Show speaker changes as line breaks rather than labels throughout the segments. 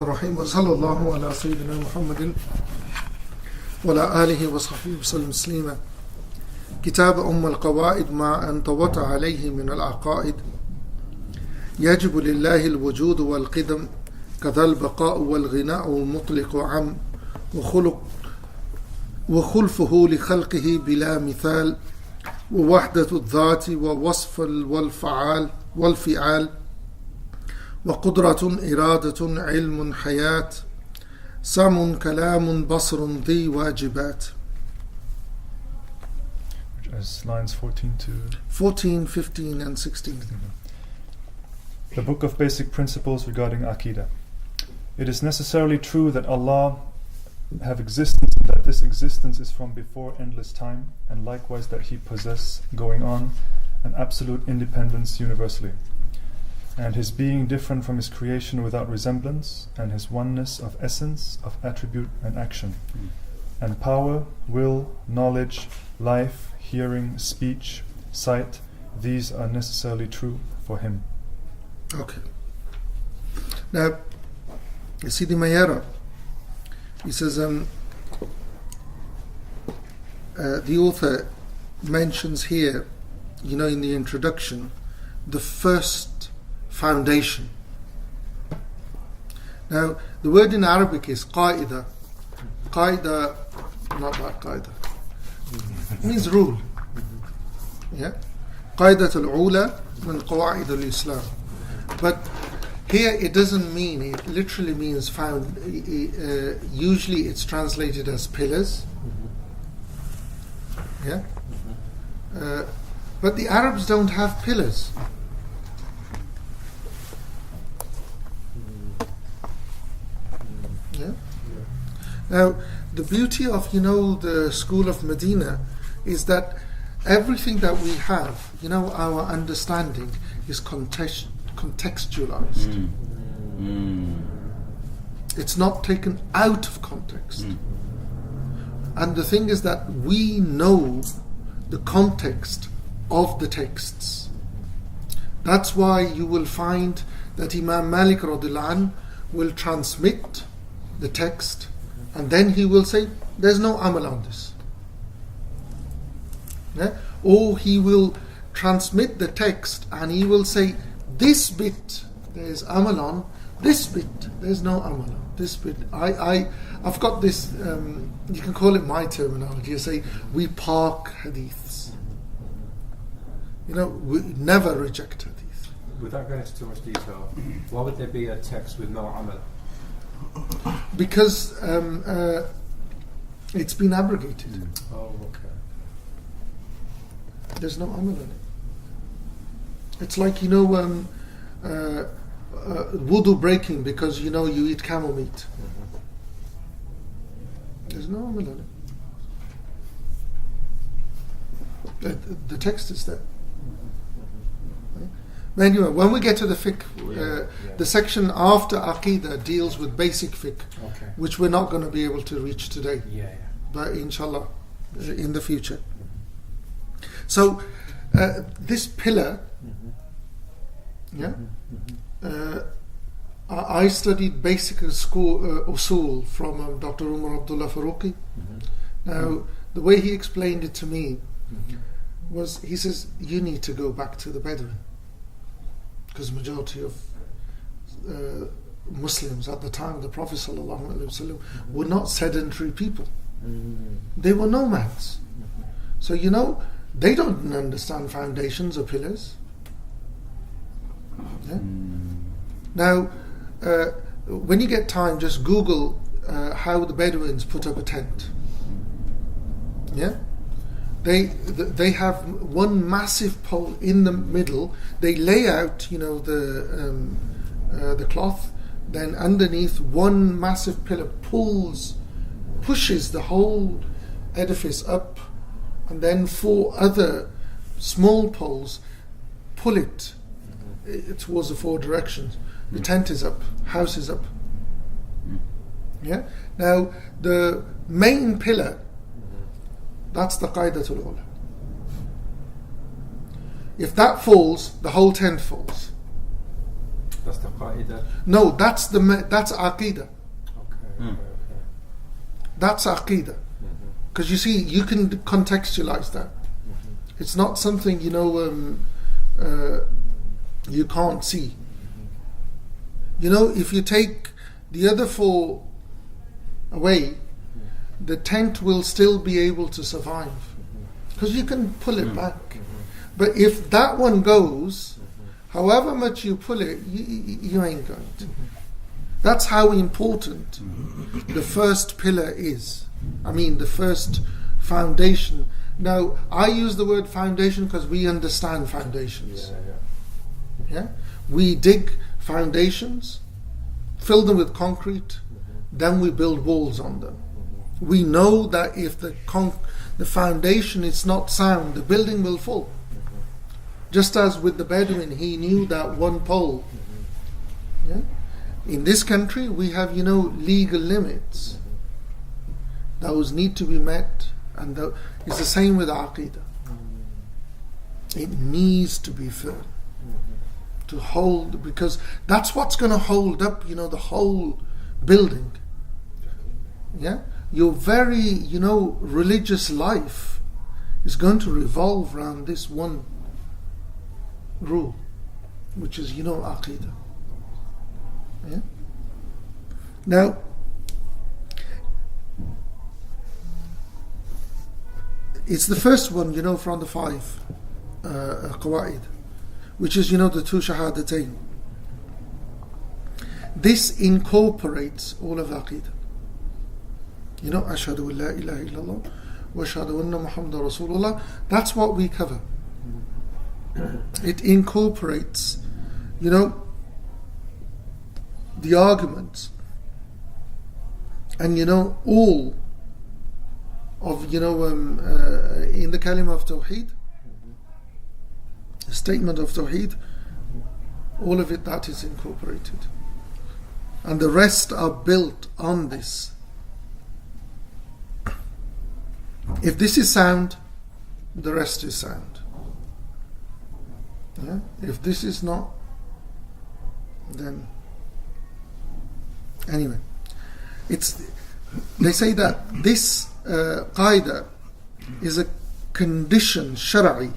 الرحيم وصلى الله على سيدنا محمد وعلى آله وصحبه وسلم تسليما. كتاب القواعد مع أن توطأ عليه من العقائد. يجب لله الوجود والقدم كذا البقاء والغناء المطلق عم وخلفه لخلقه بلا مثال ووحدة الذات ووصف والفعال وقدرة إرادة علم حياة سمع كلام بصر ذي واجبات.
As lines 14 to
14, 15 and 16.
The Book of Basic Principles regarding Aqidah. It is necessarily true that Allah have existence, and that this existence is from before endless time, and likewise that He possess, going on, an absolute independence universally, and His being different from His creation without resemblance, and His oneness of essence, of attribute and action, and power, will, knowledge, life, hearing, speech, sight, these are necessarily true for Him.
Okay. Now, you see the Mayara, he says, the author mentions here, in the introduction, the first foundation. Now, the word in Arabic is qaida. Qaida, not that qaida. It means rule. Yeah? Qaidat al-ula min qawaid al-Islam. But here it doesn't mean, it literally means found. Usually it's translated as pillars. Yeah? But the Arabs don't have pillars. Yeah? Now, the beauty of, the school of Medina is that everything that we have, our understanding is contextualized. It's not taken out of context. And the thing is that we know the context of the texts. That's why you will find that Imam Malik radhiyallahu anhu will transmit the text, and then he will say, there's no amal on this. Yeah? Or he will transmit the text and he will say, this bit there's amal on, this bit there's no amal on. This bit, I've got this, you can call it my terminology. You say, we park hadiths. We never reject hadith.
Without going into too much detail, why would there be a text with no amal?
Because it's been abrogated.
Oh, okay.
There's no amal in it. It's like, wudu breaking because, you eat camel meat. There's no amal in it. The text is there. But anyway, when we get to the fiqh, the section after Aqidah deals with basic fiqh, which we're not going to be able to reach today, but inshallah, in the future. So, this pillar, I studied basic school usul from Dr. Umar Abdullah Faruqi. Now, the way he explained it to me was, he says, you need to go back to the Bedouin. Because the majority of Muslims at the time of the Prophet ﷺ were not sedentary people. They were nomads. So, they don't understand foundations or pillars. Yeah? Now, when you get time, just Google how the Bedouins put up a tent. Yeah? They have one massive pole in the middle. They lay out, the cloth. Then underneath, one massive pillar pushes the whole edifice up, and then 4 other small poles pull it towards the 4 directions. The tent is up, house is up. Yeah. Now the main pillar, that's the Qaidatul Ula. If that falls, the whole tent falls.
That's the qaida.
No, that's aqidah.
Okay.
That's aqidah. Because you see, you can contextualize that. It's not something, you can't see. If you take the other four away, the tent will still be able to survive. Because you can pull it back. But if that one goes, however much you pull it, you ain't going to. That's how important the first pillar is. The first foundation. Now, I use the word foundation because we understand foundations. Yeah? We dig foundations, fill them with concrete, then we build walls on them. We know that if the foundation is not sound, the building will fall. Just as with the Bedouin, he knew that one pole. Yeah? In this country, we have, legal limits. Those need to be met, and it's the same with Aqidah. It needs to be firm to hold, because that's what's going to hold up, the whole building. Yeah, your very, religious life is going to revolve around this one rule, which is, Aqidah. Yeah. Now, it's the first one, from the 5 qawaid, which is, the 2 shahadatain. This incorporates all of Aqidah. Ashhadu an la ilaha illallah wa ashhadu anna Muhammadan Rasulullah. That's what we cover. It incorporates, the arguments, and all of in the kalima of Tawheed, the statement of Tawheed, all of it, that is incorporated, and the rest are built on this. If this is sound, the rest is sound. Yeah? If this is not, then anyway, they say that this qaida is a condition shar'i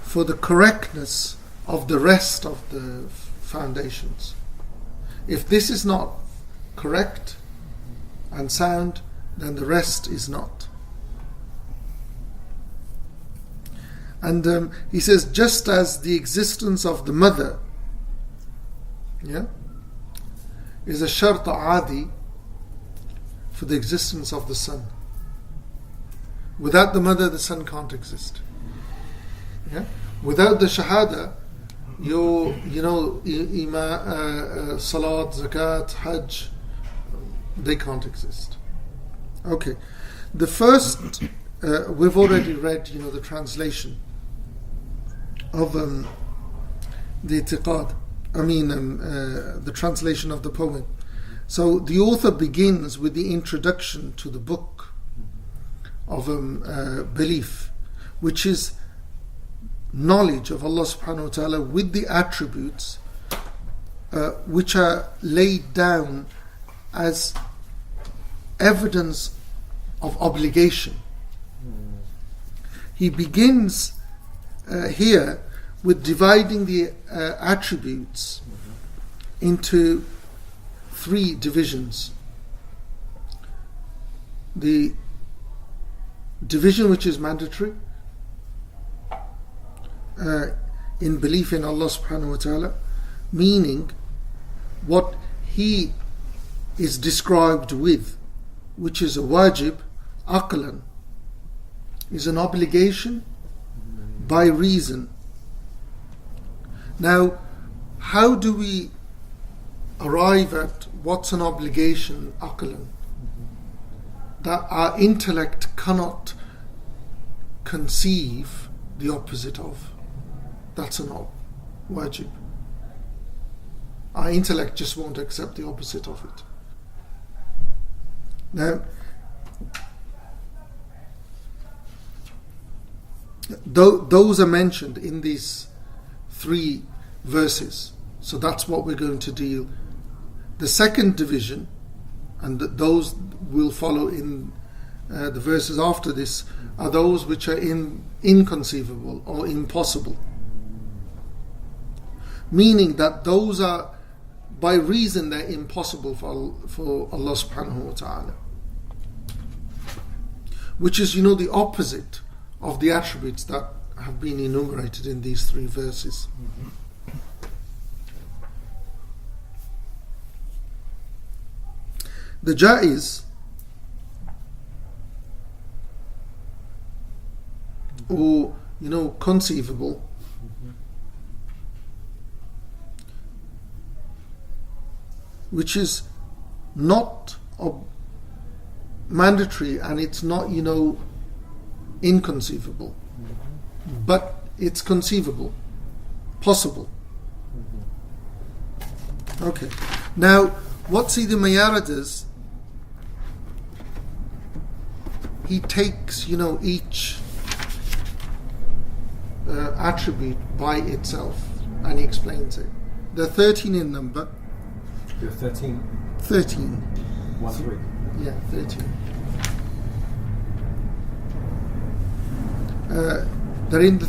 for the correctness of the rest of the foundations. If this is not correct and sound, then the rest is not. And he says, just as the existence of the mother, is a shart adi for the existence of the son. Without the mother, the son can't exist. Yeah? Without the shahada, your salat, zakat, hajj, they can't exist. Okay. The first, we've already read, the translation of the i'tiqad. The translation of the poem. So the author begins with the introduction to the book of belief, which is knowledge of Allah subhanahu wa ta'ala with the attributes which are laid down as evidence of obligation. He begins here with dividing the attributes into 3 divisions. The division which is mandatory in belief in Allah subhanahu wa ta'ala, meaning what He is described with, which is a wajib, aqlan, is an obligation by reason. Now, how do we arrive at what's an obligation, aqlan, that our intellect cannot conceive the opposite of? That's an wajib. Our intellect just won't accept the opposite of it. Now, those are mentioned in these 3 verses. So that's what we're going to deal. The second division, and those will follow in the verses after this, are those which are inconceivable or impossible. Meaning that those are, by reason, they're impossible for Allah subhanahu wa ta'ala. Which is, the opposite of the attributes that have been enumerated in these 3 verses. The jaiz, or conceivable, which is not mandatory, and it's not inconceivable, but it's conceivable, possible. Okay. Now, what Sidi Mayara does, he takes each attribute by itself, and he explains it. There are 13 in number.
There are 13?
13.
1, 3.
Yeah, 13. They're in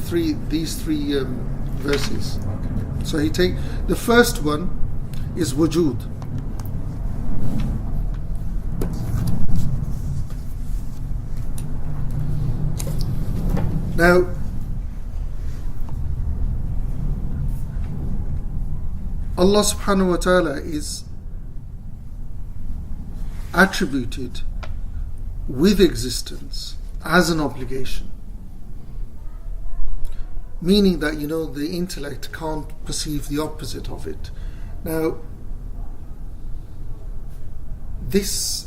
these three verses.
Okay.
So the first one is wujud. Now, Allah subhanahu wa ta'ala is attributed with existence as an obligation, meaning that the intellect can't perceive the opposite of it. Now, this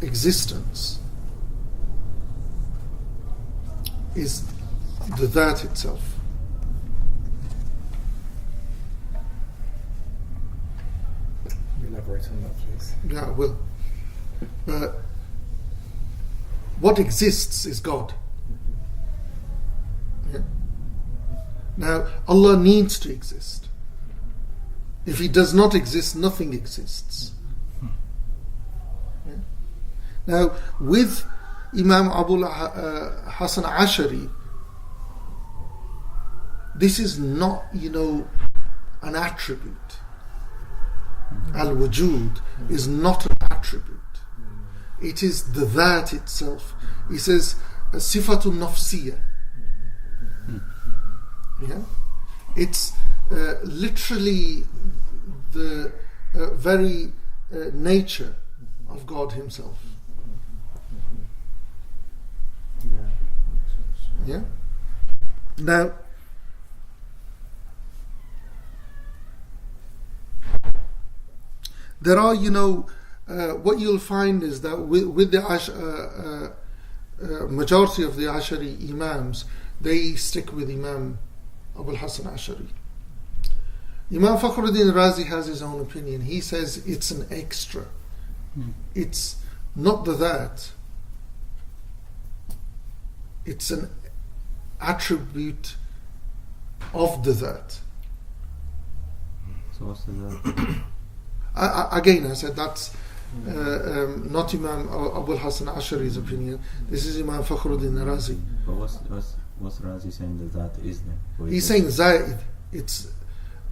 existence is the that itself.
Elaborate on that, please.
Yeah, I will. What exists is God. Yeah? Now, Allah needs to exist. If He does not exist, nothing exists. Yeah? Now, with Imam Abu Hasan Ashari, this is not, an attribute. Al-wujud is not an attribute. It is the that itself. He says, sifatun nafsiyah. Yeah? It's literally the very nature of God Himself. Yeah? Now, there are, what you'll find is that with the majority of the Ashari Imams, they stick with Imam Abu Hasan Ashari. Imam Fakhruddin Razi has his own opinion. He says it's an extra. It's not the that. It's an attribute of the that.
So what's the that?
Again, I said that's not Imam Abu Hasan Ashari's opinion. This is Imam Fakhruddin Razi.
But what's Razi saying that is then?
He's saying Zaid. It's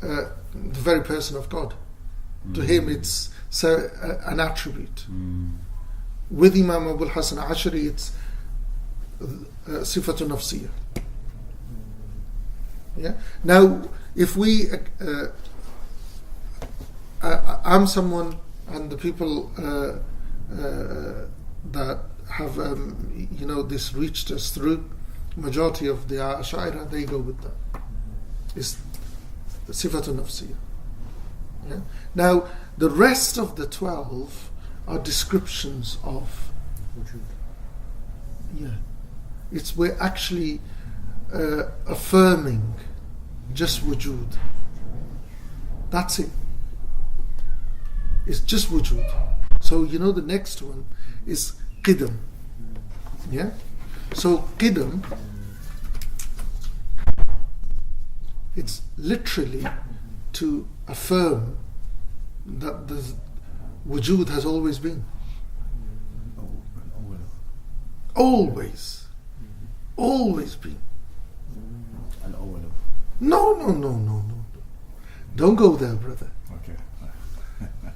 the very person of God. To him, it's an attribute. With Imam Abu Hasan Ashari, it's sifatun nafsiyah. Yeah. Now, if we I'm someone, and the people that have this reached us through majority of the Ash'ari, they go with that. It's the sifatun nafsiyah. Yeah? Now, the rest of the 12 are descriptions of. Yeah, we're actually affirming just wujud. That's it. It's just wujud. So the next one is qidam. Yeah. So qidam It's literally to affirm that the wujud has always been. Always. Always been. No. Don't go there, brother.
Okay.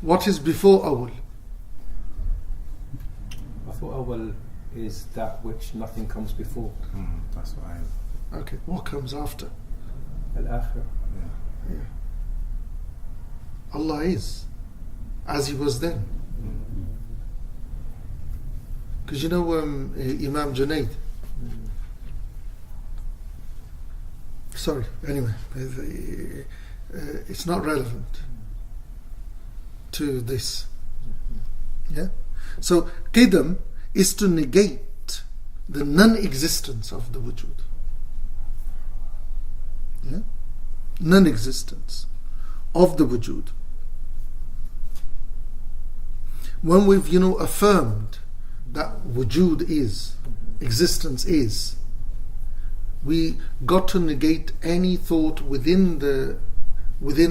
What is before awal?
I thought awal is that which nothing comes before.
That's what I.
Okay, what comes after?
Al-akhir.
Yeah.
Allah is as He was then. Because you know Imam Junaid. Sorry, anyway, it's not relevant to this. Yeah? So, qidam is to negate the non-existence of the wujud. Yeah? Non-existence of the wujud. When we've, affirmed that wujud is, existence is, we got to negate any thought within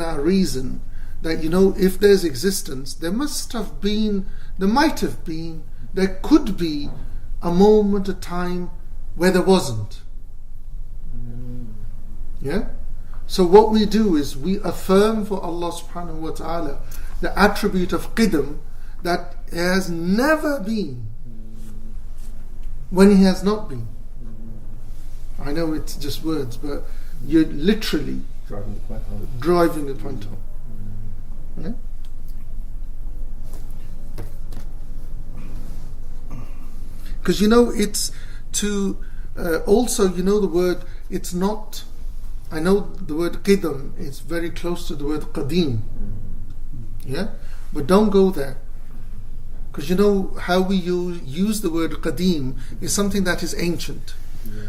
our reason that, if there's existence, there might have been, there could be a moment, a time where there wasn't. Yeah? So what we do is we affirm for Allah subhanahu wa ta'ala the attribute of qidam that has never been when He has not been. I know it's just words, but you're literally driving the point home. Yeah? Because it's to also, the word, it's not, I know the word qidam is very close to the word qadim. Yeah? But don't go there. Because how we use the word qadim is something that is ancient.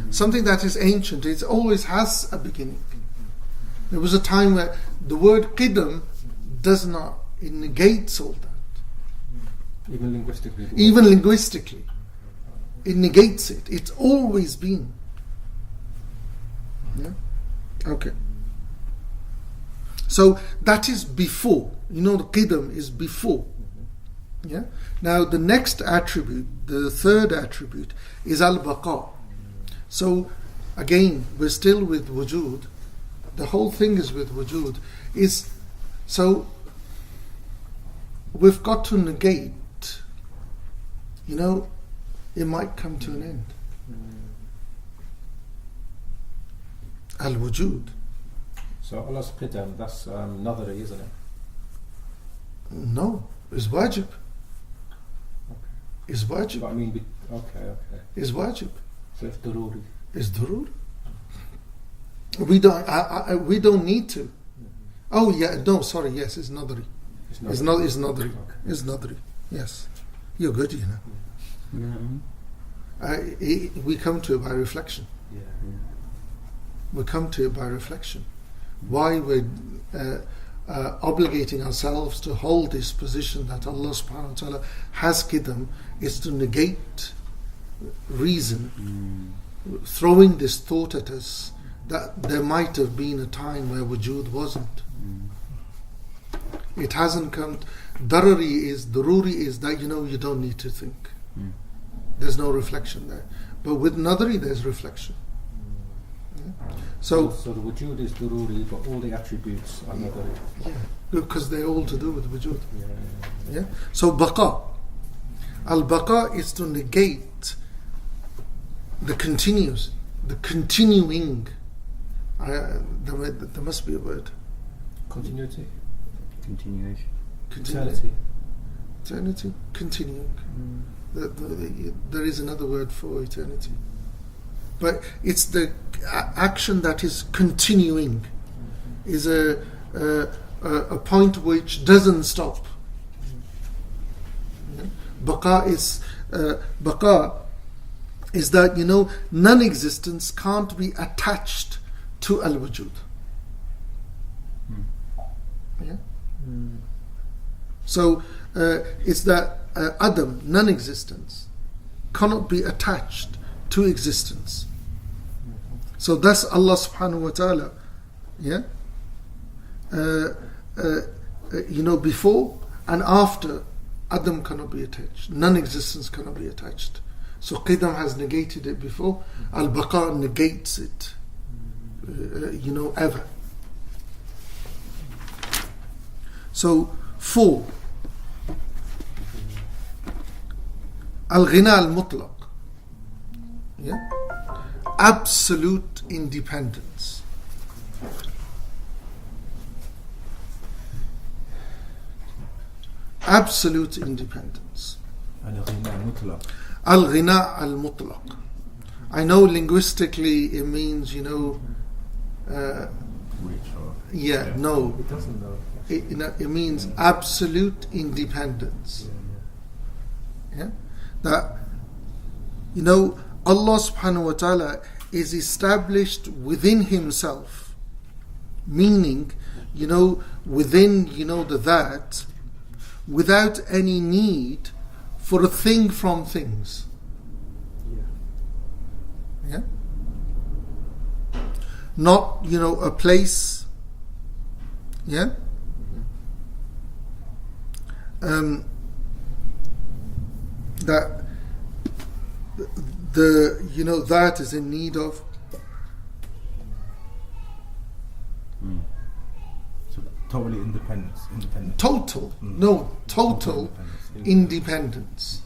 Something that is ancient, it always has a beginning. There was a time where the word qidam it negates all that. Even linguistically. It negates it. It's always been. Yeah? Okay. So that is before. The qidam is before. Yeah? Now the next attribute, the third attribute, is al-baqa. So again, we're still with wujud. The whole thing is with wujud. So we've got to negate, it might come to an end. Al-wujud.
So Allah's qidam, that's nadari, isn't it?
No, it's wajib. It's wajib.
But I mean, okay.
It's wajib.
So it's daruri.
Is durur? We don't need to. Oh yeah, no, sorry. Yes, it's nadri. It's nadri.
Okay.
It's nadri. Yes, you're good. We come to it by reflection.
Yeah.
We come to it by reflection. Why we're obligating ourselves to hold this position that Allah subhanahu wa ta'ala has qidam is to negate reason, throwing this thought at us that there might have been a time where wujud wasn't. It hasn't come. Daruri is that you don't need to think. There's no reflection there. But with nadari there's reflection. Yeah? So
the wujud is daruri, but all the attributes are nadari.
Yeah, because they're all to do with wujud.
Yeah.
So baqa. Al-baqa is to negate the continuing. There must be a word.
Continuity.
Continuation.
Eternity. Continuing. There is another word for eternity. But it's the action that is continuing. Is a point which doesn't stop. Baqa is that non-existence can't be attached to al-wujud. Yeah. So it's that Adam, non-existence, cannot be attached to existence. So thus Allah subhanahu wa ta'ala Yeah? Before and after, Adam cannot be attached. Non-existence cannot be attached. So Qidam has negated it before. Al-Baqa negates it. Ever. So 4. Al-Ghina al-Mutlaq. Yeah? Absolute independence. Absolute independence. Al-Ghina al-Mutlaq. I know linguistically it means,
Rich or
no.
It doesn't know.
It means absolute independence. Yeah? That, Allah subhanahu wa ta'ala is established within Himself. Meaning, within, the that, without any need for a thing from things. Yeah? Not, a place. Yeah? That that is in need of.
So totally independent.
Total independence.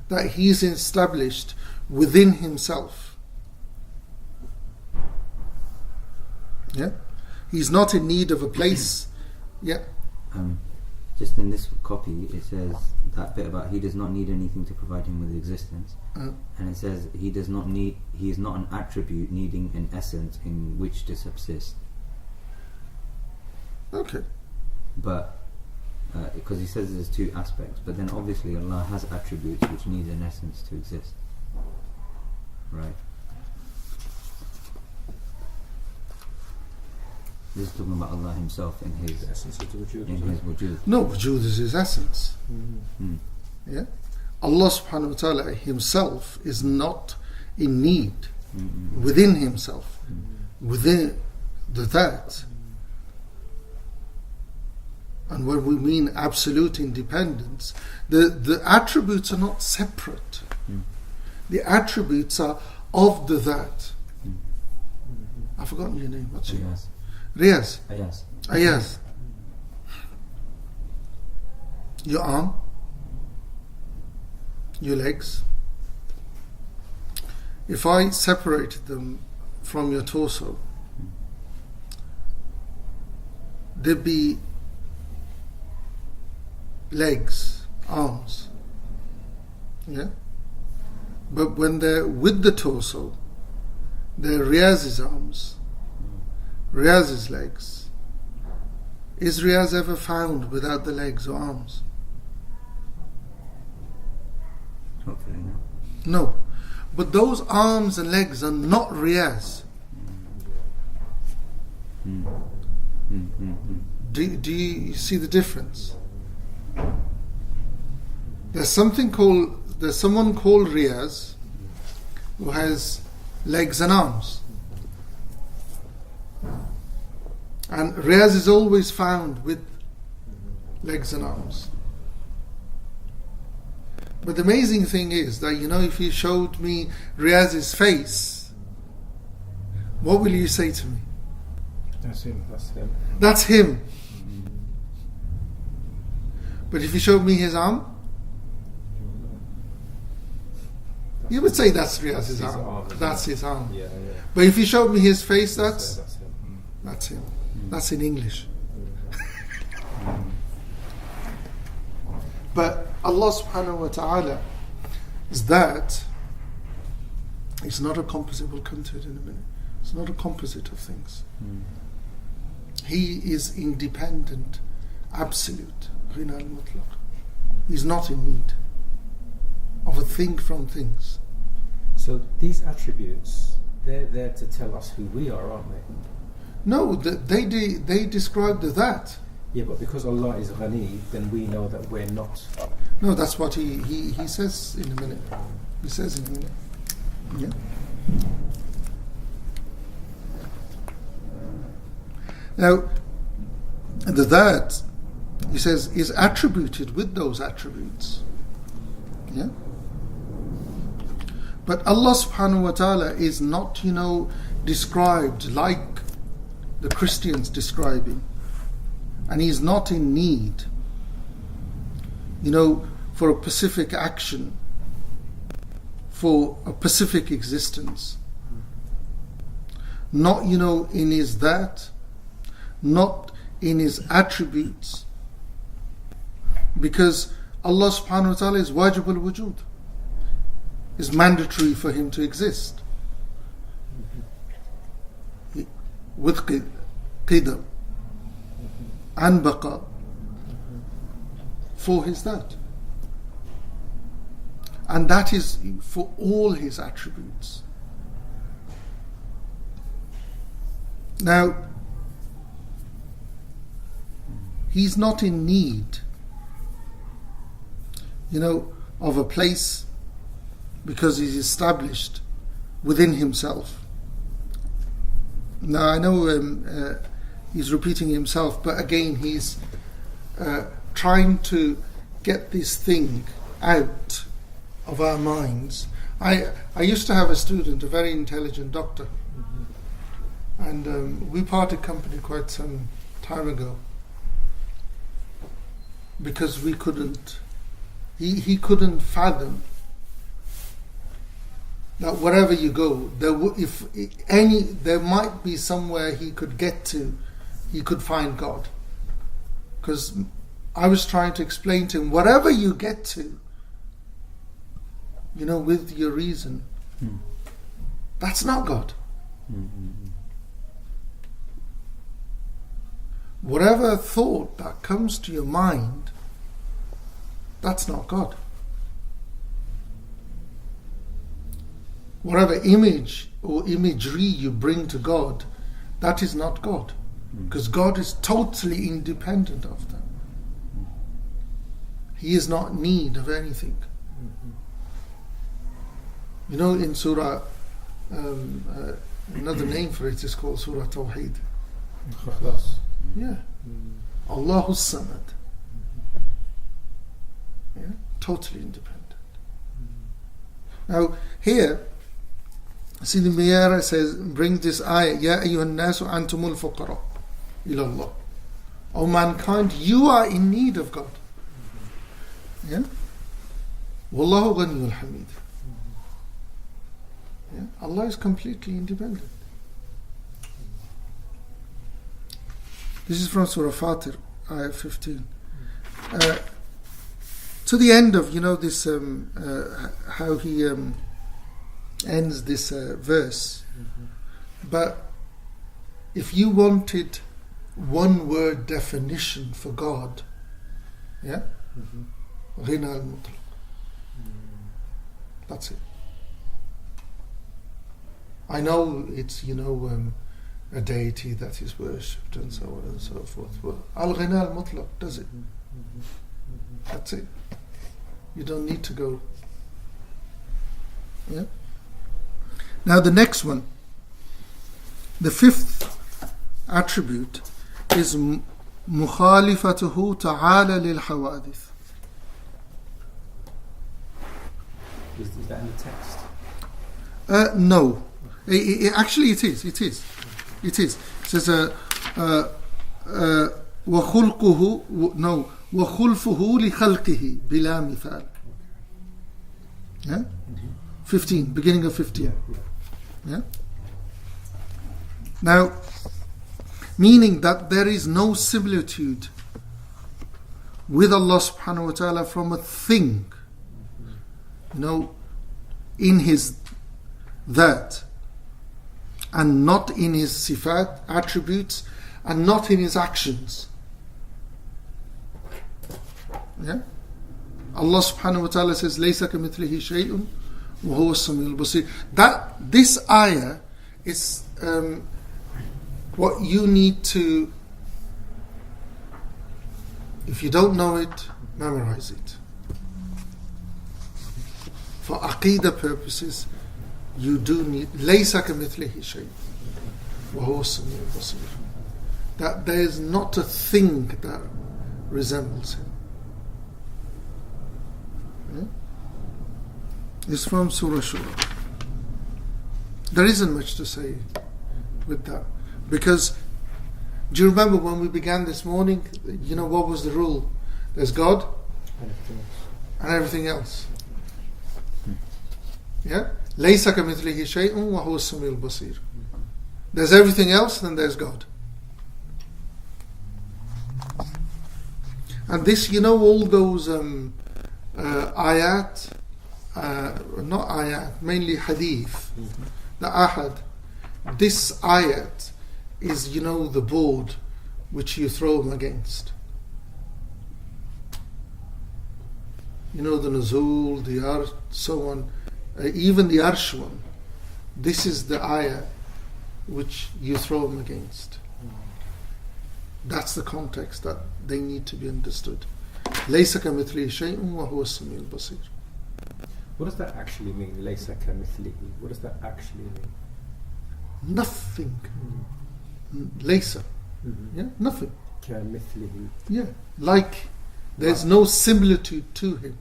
That he is established within himself. Yeah? He's not in need of a place. Yeah?
Just in this copy, it says that bit about he does not need anything to provide him with existence, and it says he is not an attribute needing an essence in which to subsist.
Okay.
But because he says there's 2 aspects, but then obviously Allah has attributes which need an essence to exist, right? This is talking about Allah Himself in His
essence of the wujud.
His wujud.
No, wujud is His essence.
Mm-hmm.
Yeah? Allah subhanahu wa ta'ala Himself is not in need within Himself, within the that. And when we mean absolute independence, the attributes are not separate. The attributes are of the that. I've forgotten your name. What's your name? Riyaz. Ayaz. Your arm, your legs. If I separated them from your torso, there'd be legs, arms. Yeah? But when they're with the torso, they're Riyaz's arms, Riyaz's legs. Is Riyaz ever found without the legs or arms?
Hopefully not.
No. But those arms and legs are not Riyaz. Do you see the difference? There's someone called Riyaz who has legs and arms. And Riyaz is always found with legs and arms. But the amazing thing is that, if you showed me Riyaz's face, what will you say to me?
That's him.
That's him. But if you showed me his arm, you would say that's Riyaz's arm. That's his arm.
Yeah.
But if you showed me his face, that's
him.
that's him. That's in English. But Allah subhanahu wa ta'ala is that. It's not a composite. We'll come to it in a minute. It's not a composite of things. He is independent, absolute. Ghina al-Mutlaq. He's not in need of a thing from things.
So these attributes, they're there to tell us who we are, aren't they?
No, they describe the that.
Yeah, but because Allah is Ghani, then we know that we're not.
No, that's what he says in a minute. He says in a minute. Yeah. Now, the that, he says, is attributed with those attributes. Yeah? But Allah subhanahu wa ta'ala is not, described like the Christians describing. And He's not in need, for a specific action, for a specific existence. Not, in His that, not in His attributes. Because Allah subhanahu wa ta'ala is wajib al-wujud. It's mandatory for Him to exist. With qidam and baqa, for His that. And that is for all His attributes. Now, He's not in need, of a place, because He's established within Himself. Now, I know he's repeating himself, but again, he's trying to get this thing out of our minds. I used to have a student, a very intelligent doctor, and we parted company quite some time ago because we couldn't. He couldn't fathom that wherever you go, there might be somewhere he could get to, he could find God. Because I was trying to explain to him, wherever you get to, with your reason, that's not God. Whatever thought that comes to your mind, that's not God. Whatever image or imagery you bring to God, that is not God. Because God is totally independent of that. He is not in need of anything. In Surah, another name for it is called Surah Tawheed. Yeah. Allahu Samad. Yeah? Totally independent. Now, here, Sidi Miyara says, brings this ayah, Ya ayyuhan nasu antumul fuqara ila Allah. O mankind, you are in need of God. Yeah? Wallahu ghaniyul hamid. Yeah? Allah is completely independent. This is from Surah Fatir, ayah 15. To the end of, this, how he ends this verse. But if you wanted one word definition for God, yeah? Ghina al-mutlaq. That's it. I know it's, a deity that is worshipped and so on and so forth. Well, al-ghina al-mutlaq does it. That's it. You don't need to go. Yeah. Now the next one, the fifth attribute is مخالفته تعالى للحوادث.
Is that in the text?
No. Actually, it is. It is. It says وخلقه وخلفه لخلقه بلا مثال. Yeah? 15, beginning of 15. Yeah? Now, meaning that there is no similitude with Allah subhanahu wa ta'ala from a thing, in His that, and not in His sifat, attributes, and not in His actions. Yeah? Allah subhanahu wa ta'ala says, لَيْسَ كَمِثْلِهِ شَيْءٌ وَهُوَ السَّمِيعُ الْبَصِيرُ. This ayah is what you need to, if you don't know it, memorize it. For aqidah purposes, you do need لَيْسَ كَمِثْلِهِ شَيْءٌ وَهُوَ السَّمِيعُ الْبَصِيرُ. that there is not a thing that resembles him. Yeah? It's from Surah Shura. There isn't much to say with that, because do you remember when we began this morning? You know what was the rule? There's God and everything else. Yeah? لَيْسَ كَمِثْلِهِ شَيْءٌ وَهُوَ السَّمِيعُ الْبَصِيرُ. There's everything else, then there's God. And this, you know, all those ayat, not ayat, mainly hadith, the ahad. This ayat is, you know, the board which you throw them against. You know, the nuzul, the arsh, so on. Even the arsh one. This is the ayah which you throw them against. That's the context that they need to be understood. لَيْسَ كَمِثْلِهِ شَيْءٌ وَهُوَ السَّمِيعُ الْبَصِيرُ.
What does that actually mean? لَيْسَ كَمِثْلِهِ. What does that actually mean?
Nothing. Laysa. Yeah, nothing.
كَمِثْلِهِ.
Yeah, like there's no similitude to him.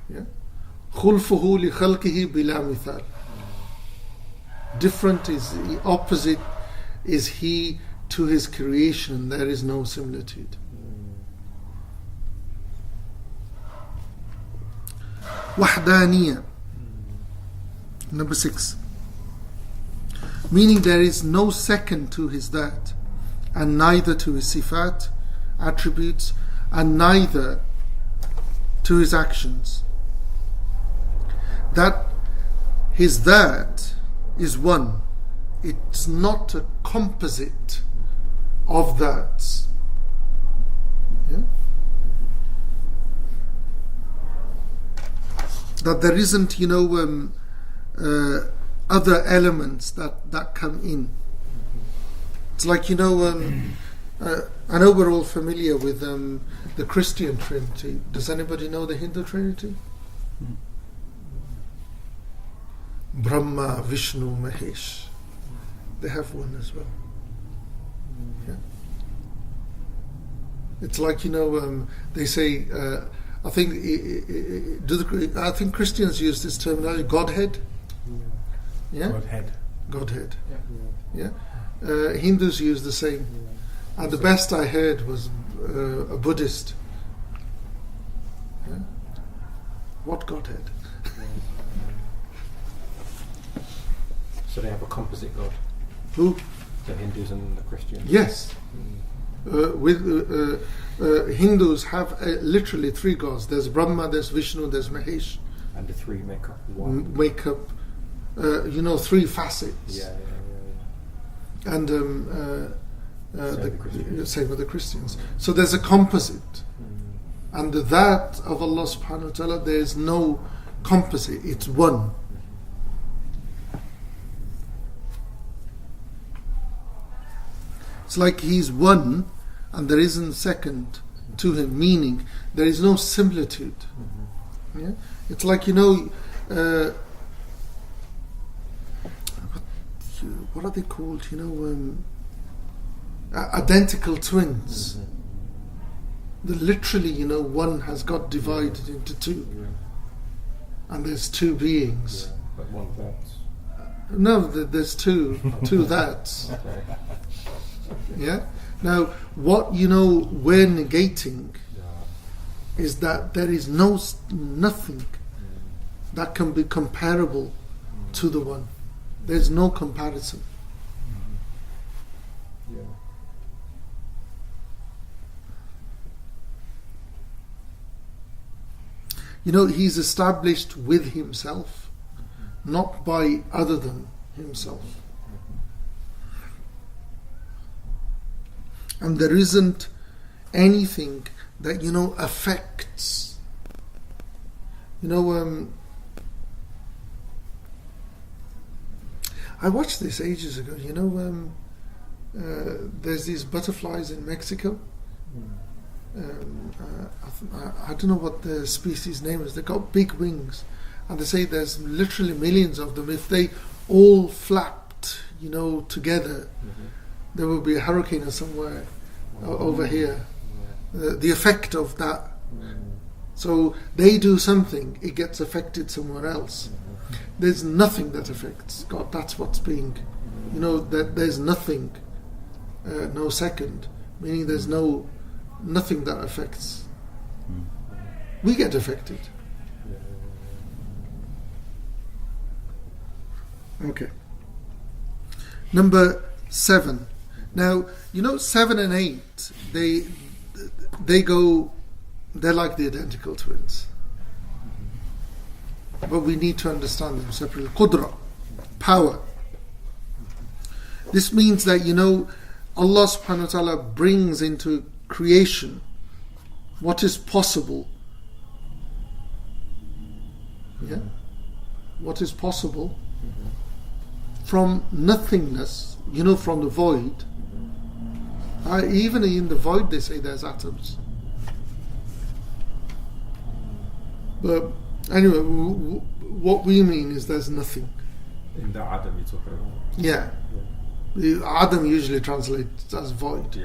Yeah, خُلْفُهُ لِخَلْقِهِ بِلَا مِثَالٍ. Different is the opposite is he to his creation. There is no similitude. Wahdaniyya. Number 6. Meaning there is no second to his that, and neither to his sifat, attributes, and neither to his actions. That his that is one. It's not a composite of that. Yeah? That there isn't, you know, other elements that come in. It's like, you know, I know we're all familiar with the Christian Trinity. Does anybody know the Hindu Trinity? Brahma, Vishnu, Mahesh. They have one as well. Yeah. It's like, you know, they say, I think Christians use this terminology, Godhead. Yeah? Godhead. Yeah. Hindus use the same. And the best I heard was a Buddhist. Yeah? What Godhead?
So they have a composite God.
Who?
The Hindus and the Christians.
Yes. Hindus have literally 3 gods. There's Brahma, there's Vishnu, there's Mahesh.
And the 3 make up one.
Make up, 3 facets.
Yeah.
And same with the Christians. So there's a composite. And that of Allah subhanahu wa ta'ala, there is no composite. It's one. It's like he's one and there isn't second to him, meaning there is no similitude. Yeah? It's like, you know, what are they called? You know, identical twins. They're literally, you know, one has got divided into 2. And there's 2 beings.
Yeah, but one that.
No, there's 2 that's. Yeah. Now, what we're negating is that there is nothing that can be comparable to the one. There's no comparison.
Yeah.
You know, he's established with himself, not by other than himself. And there isn't anything that, affects. I watched this ages ago. There's these butterflies in Mexico. I don't know what the species name is. They've got big wings, and they say there's literally millions of them. If they all flapped, together, there will be a hurricane or somewhere over here. The effect of that. So they do something, it gets affected somewhere else. There's nothing that affects God. That's what's being, that there's nothing, no second, meaning there's nothing that affects. We get affected. Okay. Number 7. Now, 7 and 8, they're like the identical twins. But we need to understand them separately. Qudra, power. This means that, Allah subhanahu wa ta'ala brings into creation what is possible. Yeah? What is possible from nothingness, from the void. Even in the void they say there's atoms. But anyway, what we mean is there's nothing.
In the Adam you're talking about?
Yeah. Adam usually translates as void.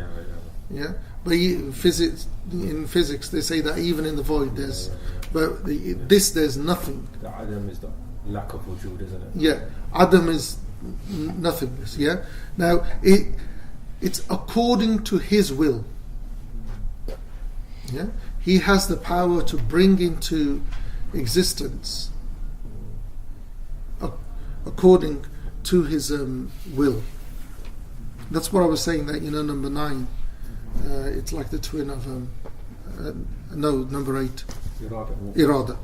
Yeah. But in physics they say that even in the void there's, but there's nothing.
The Adam is the lack of wujud, isn't it?
Yeah. Adam is nothingness. Yeah. Now it's according to His will. Yeah. He has the power to bring into existence according to His will. That's what I was saying, that number 9, it's like the twin of number 8, irada.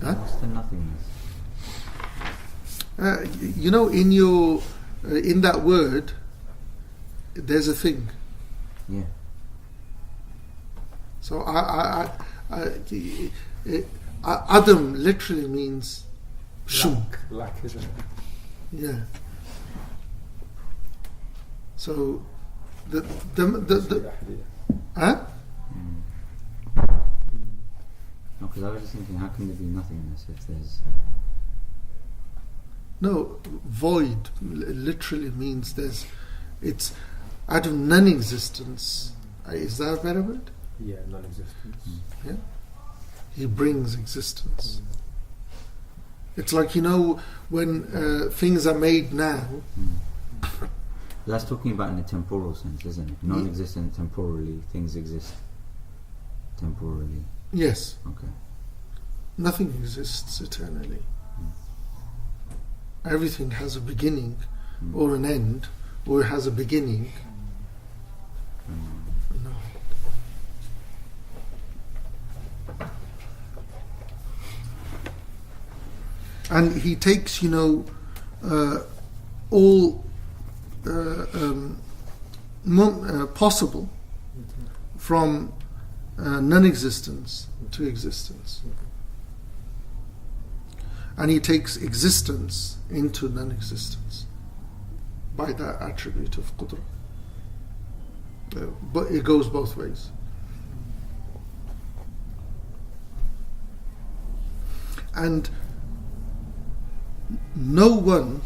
Huh?
What's the nothingness?
In that word there's a thing.
Yeah.
So Adam literally means shunk.
Lack, isn't it?
Yeah. So the huh?
No, because I was just thinking, how can there be nothingness if there's...
No, void literally means it's out of non-existence. Is that a better word?
Yeah, non-existence.
Yeah. He brings existence. It's like, when things are made now.
That's talking about in a temporal sense, isn't it? Non-existent temporally, things exist temporally.
Yes.
Okay.
Nothing exists eternally. Everything has a beginning or an end, or it has a beginning. No. And He takes, all possible from non-existence to existence. And He takes existence into non-existence by that attribute of qudra. But it goes both ways. And no one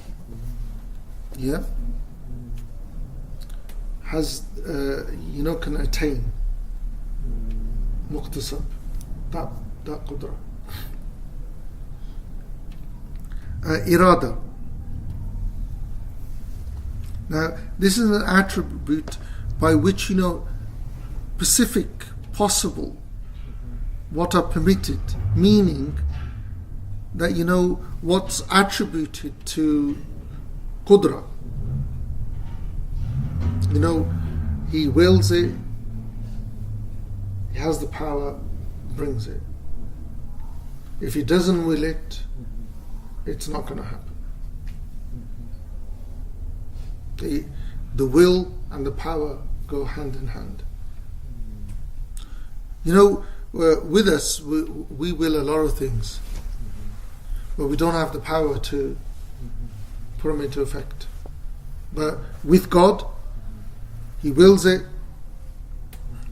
has can attain muqtasab, that qudra. Irada. Now this is an attribute by which specific, possible, what are permitted, meaning that what's attributed to qudra. He wills it, He has the power, brings it. If He doesn't will it, it's not going to happen. The will and the power go hand in hand. With us, we will a lot of things, but we don't have the power to put them into effect. But with God, He wills it.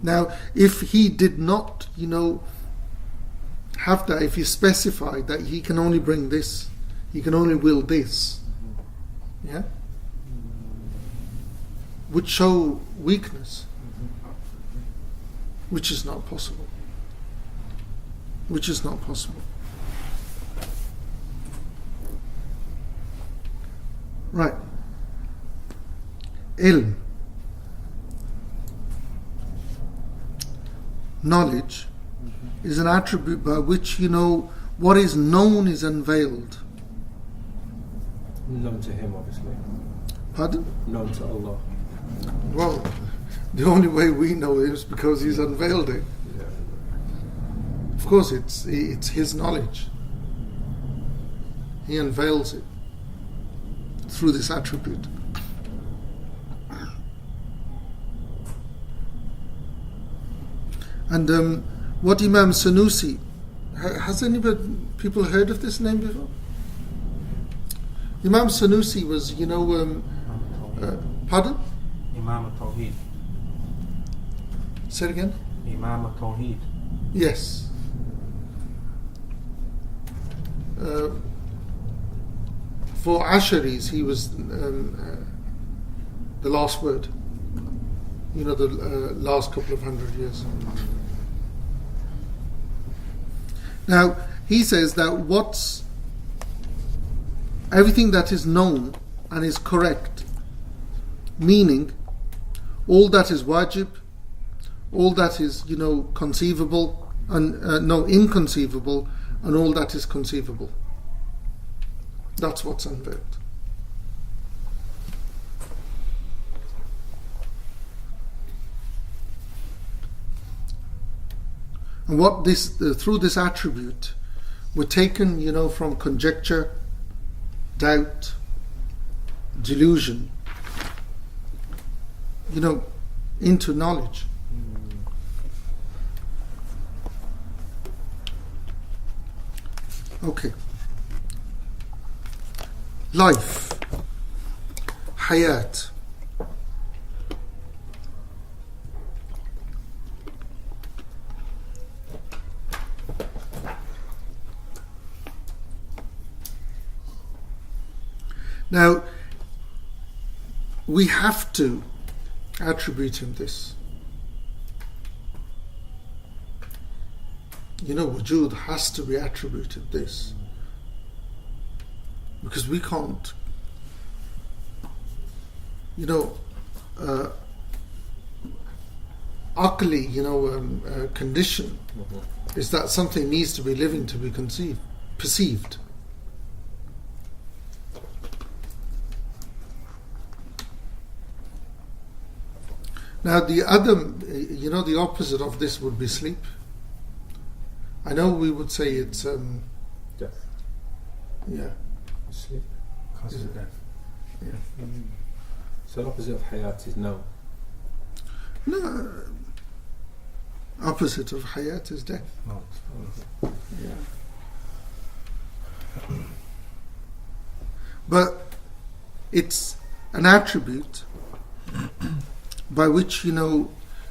Now, if He did not, have that, if He specified that He can only bring this, He can only will this, yeah, would show weakness, which is not possible. Which is not possible. Right. Ilm, knowledge, is an attribute by which, what is known is unveiled.
Known to him, obviously.
Pardon?
Known to Allah.
Well, the only way we know it is because He's unveiled it.
Yeah.
Of course, it's His knowledge. He unveils it through this attribute. And what Imam Sanusi, has people heard of this name before? Imam Sanusi was, pardon?
Imam al-Tawheed.
Say it again?
Imam al-Tawheed.
Yes. For Asharis, he was the last word. The last couple of 100 years. Now, he says that everything that is known and is correct, meaning all that is wajib, all that is, conceivable, and inconceivable, and all that is conceivable. That's what's unveiled. And what through this attribute, we're taken, from conjecture, doubt, delusion, into knowledge. Okay. Life, hayat. Now, we have to attribute Him this. Wujud has to be attributed this. Because we can't, aqli, condition is that something needs to be living to be perceived. Now the other, the opposite of this would be sleep. I know we would say it's
Death.
Yeah.
Sleep.
Cause of death.
Yeah.
So the opposite of hayat is no.
No. Opposite of hayat is death.
No.
Yeah. But it's an attribute by which,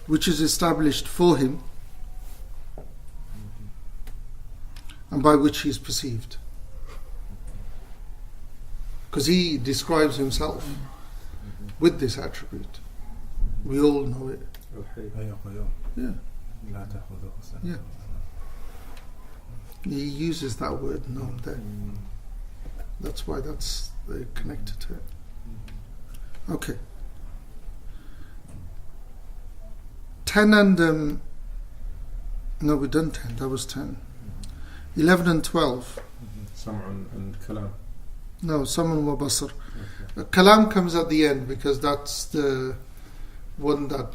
which is established for Him and by which He is perceived. Because He describes Himself with this attribute. We all know it. Yeah. Yeah. He uses that word known there. That's why that's connected to it. Okay. 10 and no, we've done 10. That was 10. 11 and 12.
Sam'un and kalam.
No, Sam'un wa basar. Kalam comes at the end because that's the one that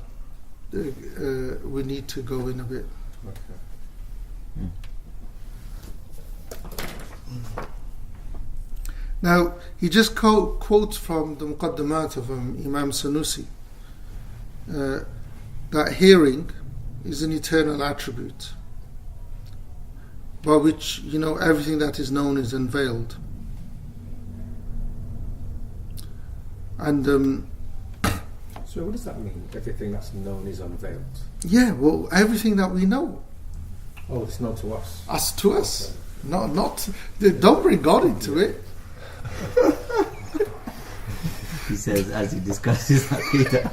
we need to go in a bit.
Okay.
Now, he just quotes from the Muqaddimat of Imam Sanusi that hearing is an eternal attribute by which, everything that is known is unveiled. And
so what does that mean? Everything that's known is unveiled?
Yeah, well, everything that we know.
Oh, it's known to us.
To us. Not. Don't bring God into it.
He says as he discusses Aqidah.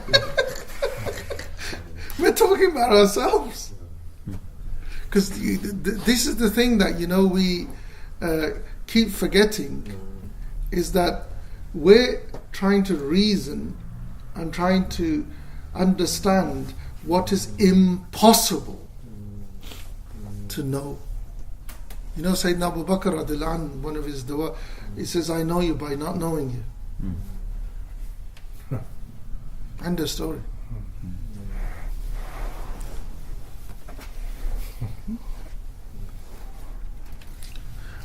We're talking about ourselves. Because this is the thing that, we keep forgetting, is that we're trying to reason and trying to understand what is impossible to know. Sayyidina Abu Bakr radiallahu anhu, one of his dua, he says, I know you by not knowing you. End of story.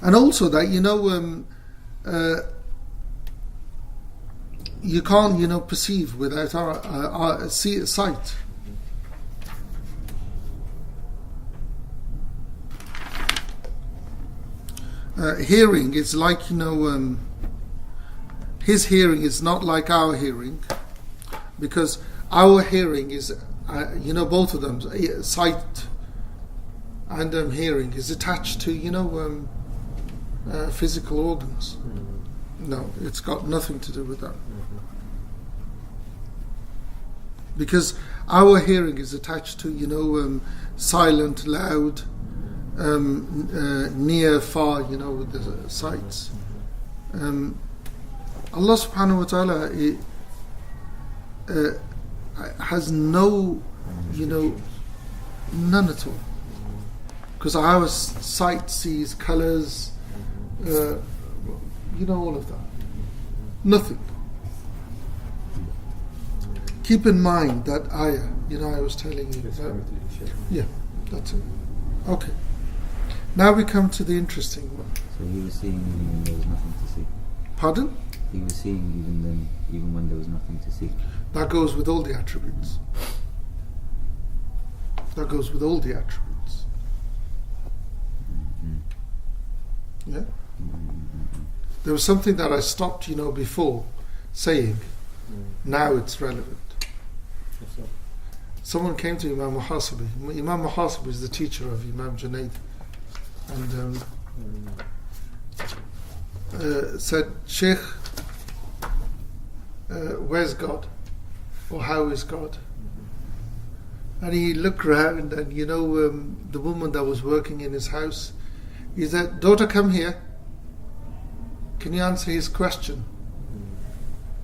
And also that, you can't, perceive without our sight. Hearing is like, his hearing is not like our hearing, because our hearing is, both of them, sight and hearing is attached to, physical organs. No, it's got nothing to do with that. Because our hearing is attached to, silent, loud, near, far, with the sights. Allah subhanahu wa ta'ala has no, none at all. Because our sight sees colours, all of that. Nothing. Keep in mind that ayah, I was telling you. Yeah, that's it. Okay. Now we come to the interesting one.
So he was seeing even when there was nothing to see.
Pardon?
He was seeing even when there was nothing to see.
That goes with all the attributes. That goes with all the attributes. Yeah? There was something that I stopped, before saying. Now it's relevant. Someone came to Imam Muhasibi. Imam Muhasibi is the teacher of Imam Junaid. And said, Sheikh, where's God? Or how is God? And he looked around and, the woman that was working in his house, he said, daughter, come here. Can you answer his question?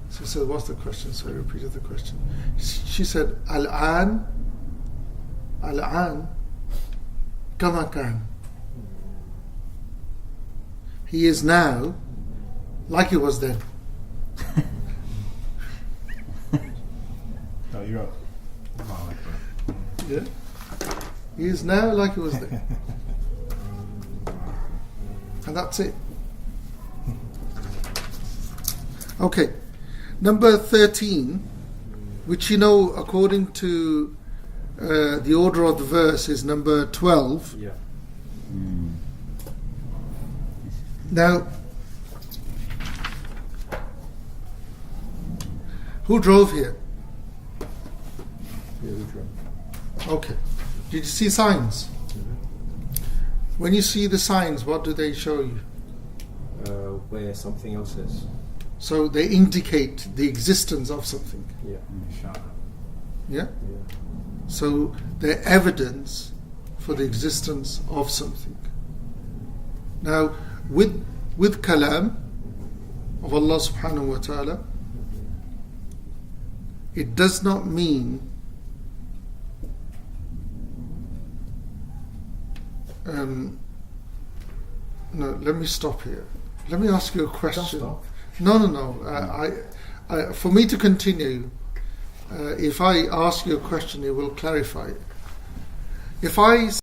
So he said, what's the question? So I repeated the question. She said, Al-an, kama kan. He is now like he was then.
No, you're up.
Yeah? He is now like he was then. And that's it. Okay. Number 13, which according to the order of the verse is number 12.
Yeah.
Now, who drove here?
Yeah, we drove.
Okay. Did you see signs? When you see the signs, what do they show you?
Where something else is.
So they indicate the existence of something.
Yeah.
Yeah? So they're evidence for the existence of something. Now, with kalam of Allah subhanahu wa ta'ala, it does not mean no, let me stop here. Let me ask you a question. No. For me to continue, if I ask you a question, it will clarify it. If I